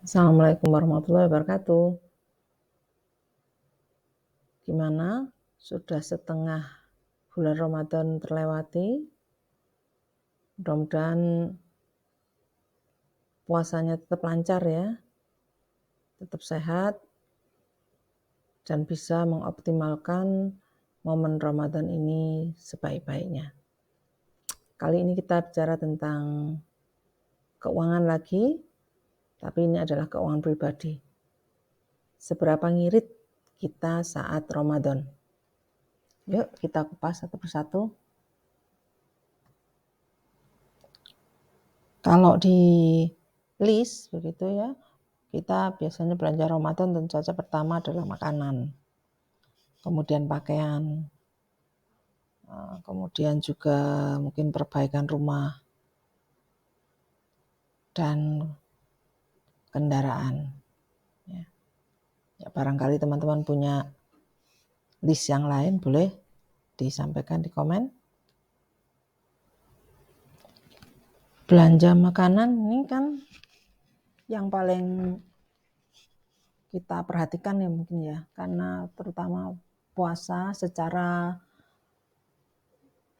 Assalamualaikum warahmatullahi wabarakatuh. Gimana? Sudah setengah bulan Ramadan terlewati. Mudah-mudahan puasanya tetap lancar ya, tetap sehat, dan bisa mengoptimalkan momen Ramadan ini sebaik-baiknya. Kali ini kita bicara tentang keuangan lagi, tapi ini adalah keuangan pribadi. Seberapa ngirit kita saat Ramadan? Yuk kita kupas satu persatu. Kalau di list begitu ya, kita biasanya belanja Ramadan tentu saja pertama adalah makanan, kemudian pakaian, kemudian juga mungkin perbaikan rumah dan kendaraan. Ya, barangkali teman-teman punya list yang lain, boleh disampaikan di komen. Belanja makanan ini kan yang paling kita perhatikan ya mungkin ya, karena terutama puasa secara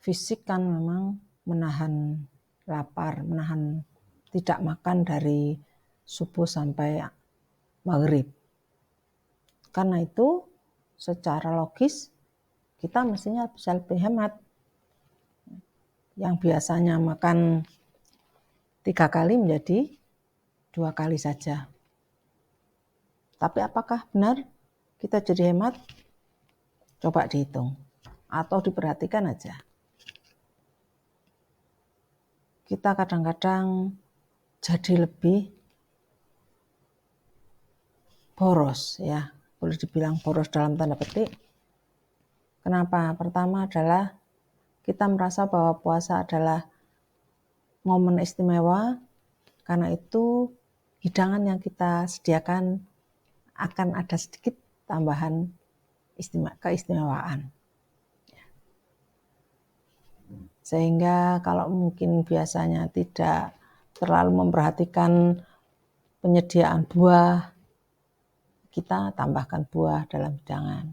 fisik kan memang menahan lapar, menahan tidak makan dari subuh sampai maghrib. Karena itu secara logis kita mestinya bisa lebih hemat. Yang biasanya makan 3 kali menjadi 2 kali saja. Tapi apakah benar kita jadi hemat? Coba dihitung atau diperhatikan aja. Kita kadang-kadang jadi lebih boros ya, boleh dibilang boros dalam tanda petik. Kenapa? Pertama adalah kita merasa bahwa puasa adalah momen istimewa, karena itu hidangan yang kita sediakan akan ada sedikit tambahan keistimewaan. Sehingga kalau mungkin biasanya tidak terlalu memperhatikan penyediaan buah, kita tambahkan buah dalam hidangan.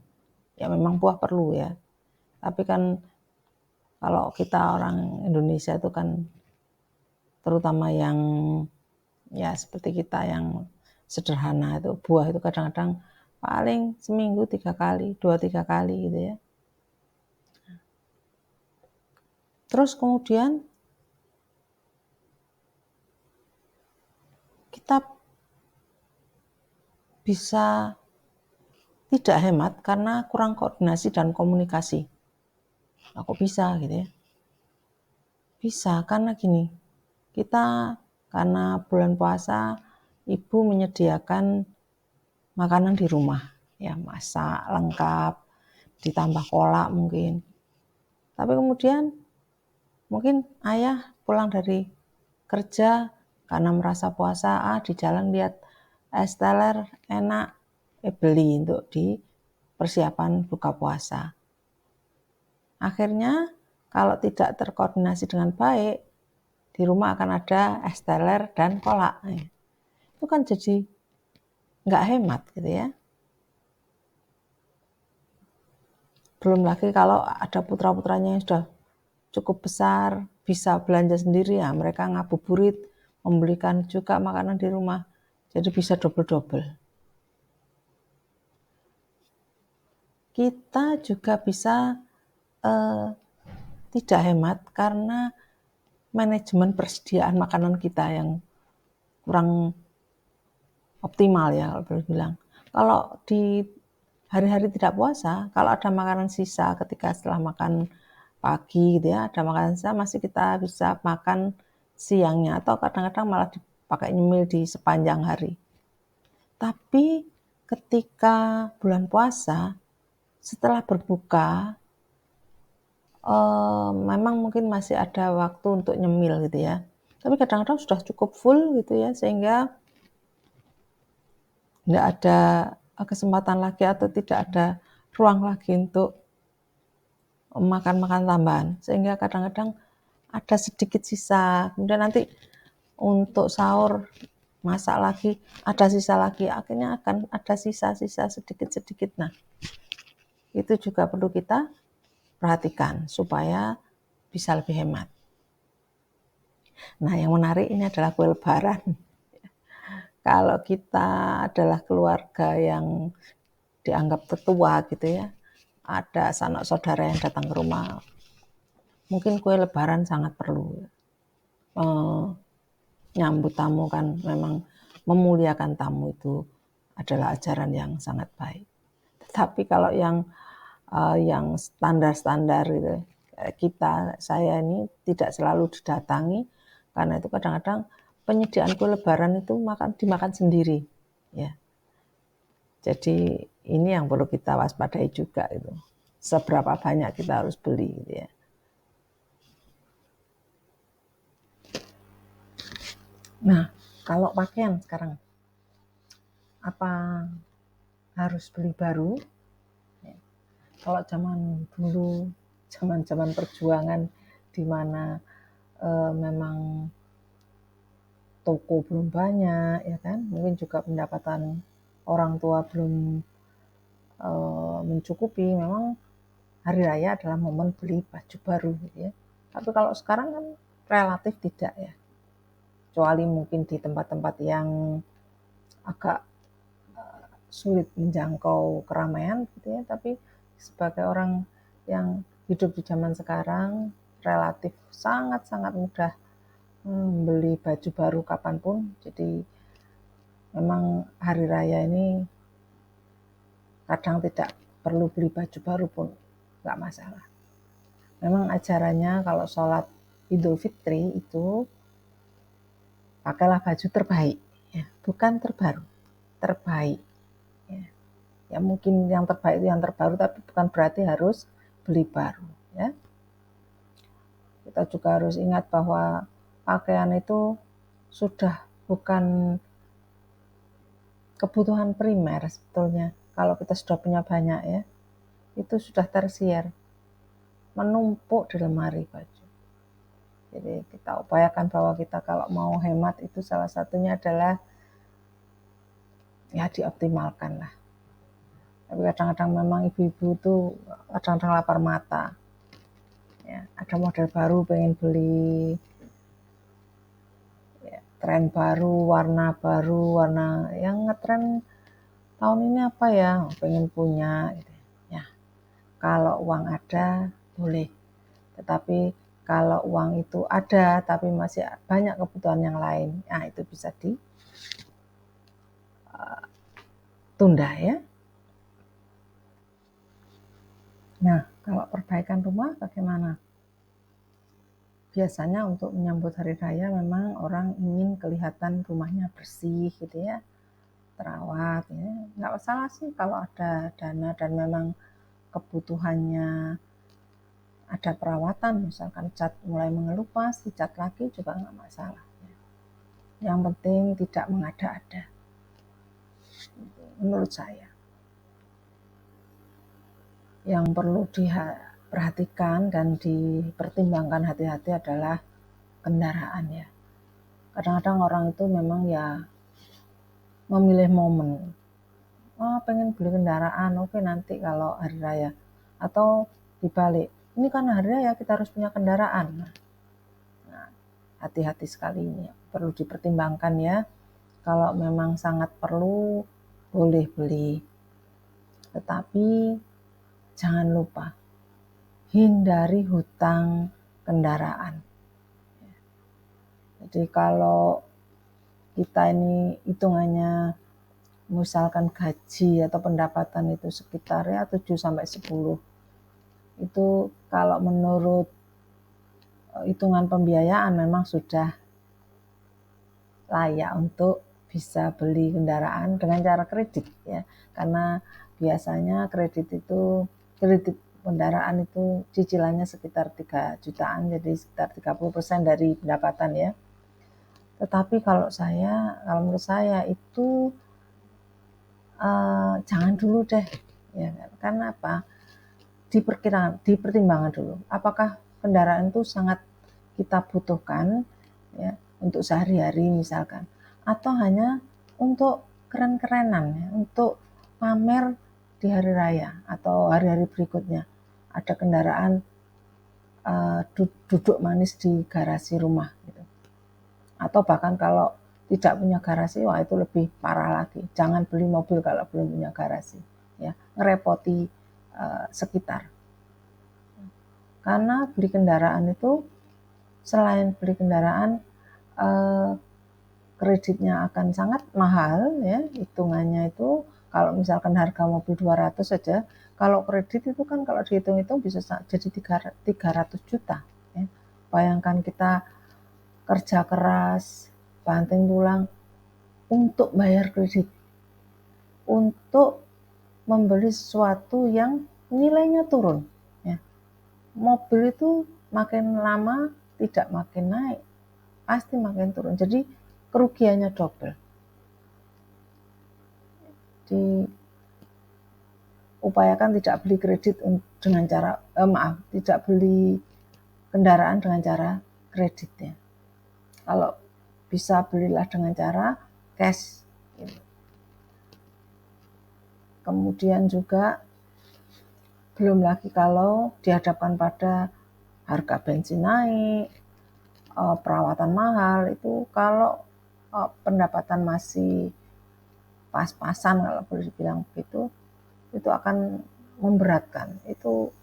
Ya memang buah perlu ya, tapi kan kalau kita orang Indonesia itu kan terutama yang ya seperti kita yang sederhana itu, buah itu kadang-kadang paling seminggu 3 kali, 2-3 kali gitu ya. Terus kemudian kita bisa tidak hemat karena kurang koordinasi dan komunikasi. Kok bisa gitu ya? Bisa karena gini, kita karena bulan puasa ibu menyediakan makanan di rumah, ya masak lengkap, ditambah kolak mungkin. Tapi kemudian mungkin ayah pulang dari kerja karena merasa puasa, di jalan lihat es teler enak, beli untuk di persiapan buka puasa. Akhirnya kalau tidak terkoordinasi dengan baik, di rumah akan ada es teler dan kolak. Itu kan jadi nggak hemat gitu ya. Belum lagi kalau ada putra-putranya yang sudah cukup besar, bisa belanja sendiri ya, mereka ngabuburit, membelikan juga makanan di rumah, jadi bisa double-double. Kita juga bisa tidak hemat karena manajemen persediaan makanan kita yang kurang optimal ya kalau boleh bilang. Kalau di hari-hari tidak puasa, kalau ada makanan sisa ketika setelah makan pagi gitu ya, ada makanan sisa masih kita bisa makan siangnya atau kadang-kadang malah dipakai nyemil di sepanjang hari. Tapi ketika bulan puasa, setelah berbuka, memang mungkin masih ada waktu untuk nyemil gitu ya. Tapi kadang-kadang sudah cukup full gitu ya, sehingga tidak ada kesempatan lagi atau tidak ada ruang lagi untuk makan-makan tambahan, sehingga kadang-kadang ada sedikit sisa. Kemudian nanti untuk sahur masak lagi, ada sisa lagi, akhirnya akan ada sisa-sisa sedikit-sedikit. Nah, itu juga perlu kita perhatikan supaya bisa lebih hemat. Nah, yang menarik ini adalah kue lebaran. Kalau kita adalah keluarga yang dianggap tetua gitu ya, ada sanak saudara yang datang ke rumah, mungkin kue lebaran sangat perlu. Nyambut tamu kan memang memuliakan tamu itu adalah ajaran yang sangat baik. Tetapi kalau yang standar-standar gitu, saya ini tidak selalu didatangi karena itu kadang-kadang penyediaan kue lebaran itu dimakan sendiri, ya. Jadi ini yang perlu kita waspadai juga itu. Seberapa banyak kita harus beli, gitu ya. Nah, kalau pakaian sekarang, apa harus beli baru? Kalau zaman dulu, zaman perjuangan di mana memang toko belum banyak, ya kan? Mungkin juga pendapatan orang tua belum mencukupi. Memang hari raya adalah momen beli baju baru, gitu ya. Tapi kalau sekarang kan relatif tidak ya. Kecuali mungkin di tempat-tempat yang agak sulit menjangkau keramaian, gitu ya. Tapi sebagai orang yang hidup di zaman sekarang, relatif sangat-sangat mudah beli baju baru kapanpun. Jadi memang hari raya ini kadang tidak perlu beli baju baru pun nggak masalah. Memang ajarannya kalau sholat Idul Fitri itu pakailah baju terbaik, ya, bukan terbaru, terbaik. Ya mungkin yang terbaik itu yang terbaru, tapi bukan berarti harus beli baru, ya. Kita juga harus ingat bahwa pakaian itu sudah bukan kebutuhan primer sebetulnya. Kalau kita sudah punya banyak ya, itu sudah tersier, menumpuk di lemari baju. Jadi kita upayakan bahwa kita kalau mau hemat itu salah satunya adalah ya dioptimalkan lah. Tapi kadang-kadang memang ibu-ibu tuh kadang-kadang lapar mata. Ya, ada model baru pengen beli, ya, tren baru, warna yang ngetren tahun ini apa ya, pengen punya gitu. Ya, kalau uang ada boleh, tetapi kalau uang itu ada tapi masih banyak kebutuhan yang lain, nah itu bisa ditunda ya. Nah, kalau perbaikan rumah bagaimana? Biasanya untuk menyambut hari raya memang orang ingin kelihatan rumahnya bersih gitu ya, terawat ya. Nggak masalah sih kalau ada dana dan memang kebutuhannya ada perawatan, misalkan cat mulai mengelupas, dicat lagi juga nggak masalah. Yang penting tidak mengada-ada, menurut saya. Yang perlu diperhatikan dan dipertimbangkan hati-hati adalah kendaraan ya. Kadang-kadang orang itu memang ya memilih momen. Oh, pengen beli kendaraan, oke nanti kalau hari raya. Atau dibalik, ini kan hari raya kita harus punya kendaraan. Nah, hati-hati sekali ini, perlu dipertimbangkan ya. Kalau memang sangat perlu, boleh beli. Tetapi jangan lupa, hindari hutang kendaraan. Jadi kalau kita ini hitungannya misalkan gaji atau pendapatan itu sekitar ya 7-10, itu kalau menurut hitungan pembiayaan memang sudah layak untuk bisa beli kendaraan dengan cara kredit ya, karena biasanya kredit kendaraan itu cicilannya sekitar 3 jutaan, jadi sekitar 30% dari pendapatan ya. Tetapi kalau menurut saya itu jangan dulu deh ya, karena apa, dipertimbangkan dulu apakah kendaraan itu sangat kita butuhkan ya untuk sehari-hari misalkan. atau hanya untuk keren-kerenan ya, untuk pamer di hari raya atau hari-hari berikutnya. Ada kendaraan duduk manis di garasi rumah gitu. Atau bahkan kalau tidak punya garasi, wah itu lebih parah lagi. Jangan beli mobil kalau belum punya garasi, ya ngerepoti sekitar. Karena beli kendaraan itu selain beli kendaraan, kreditnya akan sangat mahal ya, hitungannya itu kalau misalkan harga mobil 200 saja, kalau kredit itu kan kalau dihitung-hitung bisa jadi 300 juta ya. Bayangkan kita kerja keras, banting tulang untuk bayar kredit, untuk membeli sesuatu yang nilainya turun ya. Mobil itu makin lama tidak makin naik, pasti makin turun. Jadi kerugiannya double. Diupayakan tidak beli kredit dengan cara tidak beli kendaraan dengan cara kredit ya. Kalau bisa belilah dengan cara cash. Kemudian juga belum lagi kalau dihadapkan pada harga bensin naik, perawatan mahal, itu kalau pendapatan masih pas-pasan kalau boleh dibilang begitu, itu akan memberatkan. Itu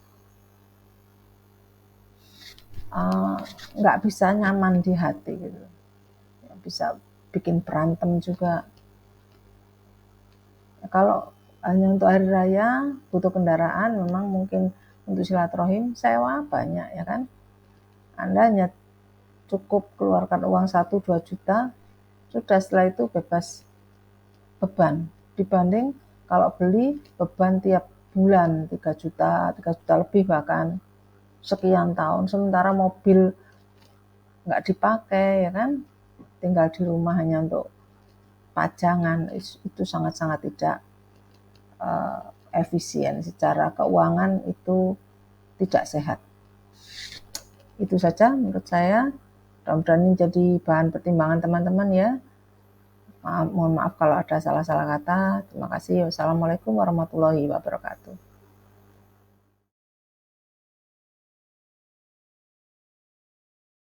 nggak bisa nyaman di hati gitu, bisa bikin berantem juga. Kalau hanya untuk hari raya butuh kendaraan, memang mungkin untuk silaturahim sewa banyak ya kan. Anda hanya cukup keluarkan uang 1-2 juta, sudah setelah itu bebas beban. Dibanding kalau beli beban tiap bulan 3 juta lebih bahkan sekian tahun, sementara mobil nggak dipakai ya kan, tinggal di rumah hanya untuk pajangan, itu sangat-sangat tidak efisien secara keuangan, itu tidak sehat. Itu saja menurut saya, mudah-mudahan ini jadi bahan pertimbangan teman-teman ya. Mohon maaf kalau ada salah-salah kata. Terima kasih. Wassalamualaikum warahmatullahi wabarakatuh.